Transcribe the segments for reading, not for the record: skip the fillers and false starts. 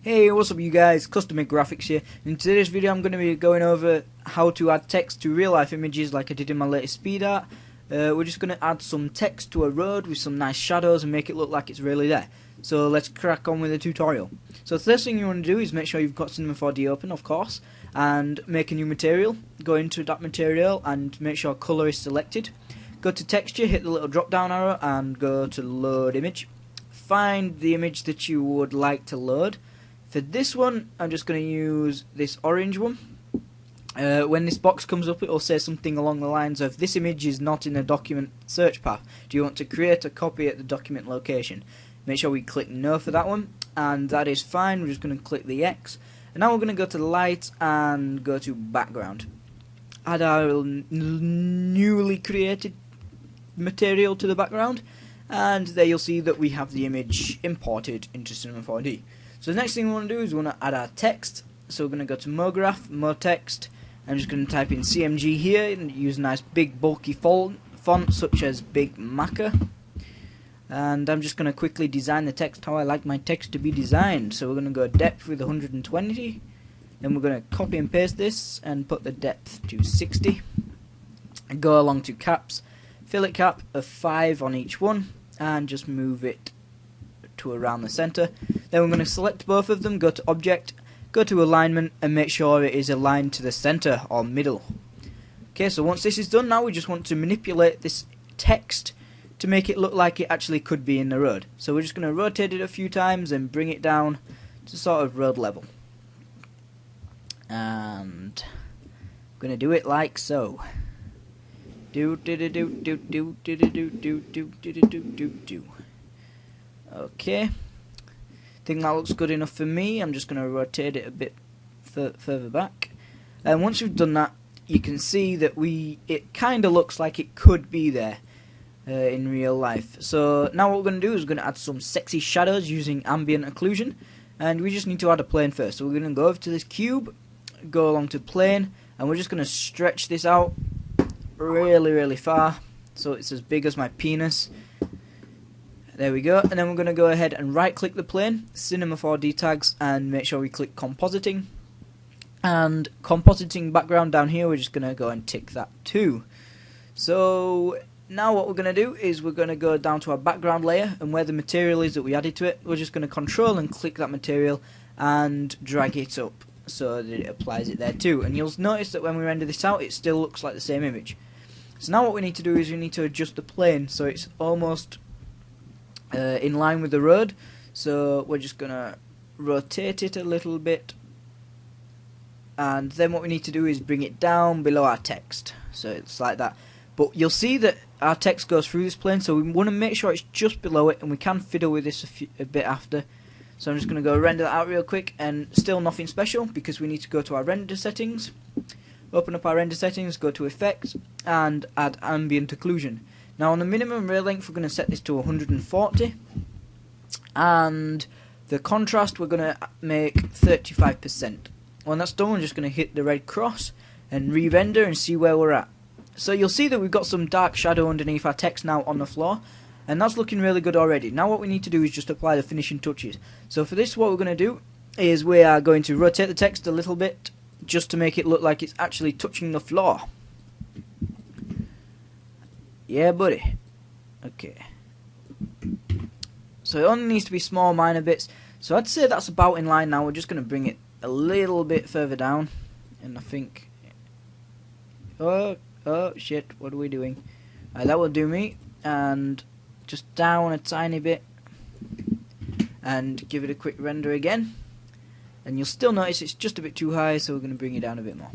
Hey, what's up you guys, Custom Made Graphics here. In today's video I'm going to be going over how to add text to real life images like I did in my latest speed art. We're just going to add some text to a road with some nice shadows and make it look like it's really there. So let's crack on with the tutorial. So the first thing you want to do is make sure you've got Cinema 4D open, of course, and make a new material. Go into that material and make sure colour is selected. Go to texture, hit the little drop down arrow and go to load image. Find the image that you would like to load. For this one, I'm just going to use this orange one. When this box comes up, it will say something along the lines of, this image is not in a document search path. Do you want to create a copy at the document location? Make sure we click no for that one, and that is fine. We're just going to click the X. And now we're going to go to light and go to background. Add our newly created material to the background, and there you'll see that we have the image imported into Cinema 4D. So the next thing we want to do is we want to add our text. So we're going to go to More Graph, More Text. I'm just going to type in CMG here and use a nice big bulky font such as Big Maca. And I'm just going to quickly design the text how I like my text to be designed. So we're going to go depth with 120. Then we're going to copy and paste this and put the depth to 60. And go along to caps, fillet cap of 5 on each one, and just move it to around the center. Then we're going to select both of them, go to object, go to alignment, and make sure it is aligned to the center or middle. Okay, so once this is done, now we just want to manipulate this text to make it look like it actually could be in the road. So we're just going to rotate it a few times and bring it down to sort of road level. And I'm going to do it like so. Okay, think that looks good enough for me. I'm just going to rotate it a bit further back, and once we've done that, you can see that it kind of looks like it could be there in real life. So now what we're going to do is we're going to add some sexy shadows using ambient occlusion, and we just need to add a plane first. So we're going to go over to this cube, go along to plane, and we're just going to stretch this out really far so it's as big as my penis. There we go, and then we're going to go ahead and right click the plane, Cinema 4D tags, and make sure we click compositing. And compositing background down here, we're just going to go and tick that too. So now what we're going to do is we're going to go down to our background layer, and where the material is that we added to it, we're just going to control and click that material and drag it up so that it applies it there too. And you'll notice that when we render this out, it still looks like the same image. So now what we need to do is we need to adjust the plane so it's almost in line with the road. So we're just gonna rotate it a little bit, and then what we need to do is bring it down below our text, so it's like that. But you'll see that our text goes through this plane, so we want to make sure it's just below it, and we can fiddle with this a bit after. So I'm just going to go render that out real quick, and still nothing special because we need to go to our render settings, open up our render settings, go to effects, and add ambient occlusion. Now on the minimum rail length we're going to set this to 140, and the contrast we're going to make 35%. When that's done, we're just going to hit the red cross and re-render and see where we're at. So you'll see that we've got some dark shadow underneath our text now on the floor, and that's looking really good already. Now what we need to do is just apply the finishing touches. So for this, what we're going to do is we are going to rotate the text a little bit just to make it look like it's actually touching the floor. Yeah, buddy. Okay. So it only needs to be small, minor bits. So I'd say that's about in line now. We're just going to bring it a little bit further down. And I think... Oh shit, what are we doing? That will do me. And just down a tiny bit. And give it a quick render again. And you'll still notice it's just a bit too high, so we're going to bring it down a bit more.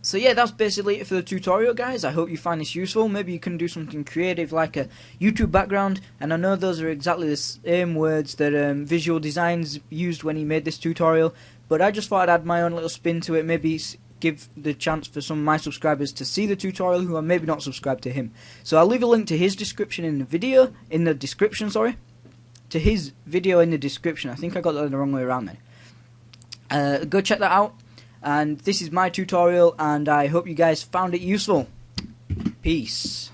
So yeah, that's basically it for the tutorial, guys. I hope you find this useful. Maybe you can do something creative like a YouTube background, and I know those are exactly the same words that Visual Designs used when he made this tutorial, but I just thought I'd add my own little spin to it, maybe give the chance for some of my subscribers to see the tutorial who are maybe not subscribed to him. So I'll leave a link to his description in the video, to his video in the description. I think I got that the wrong way around then. Go check that out. And this is my tutorial, and I hope you guys found it useful. Peace.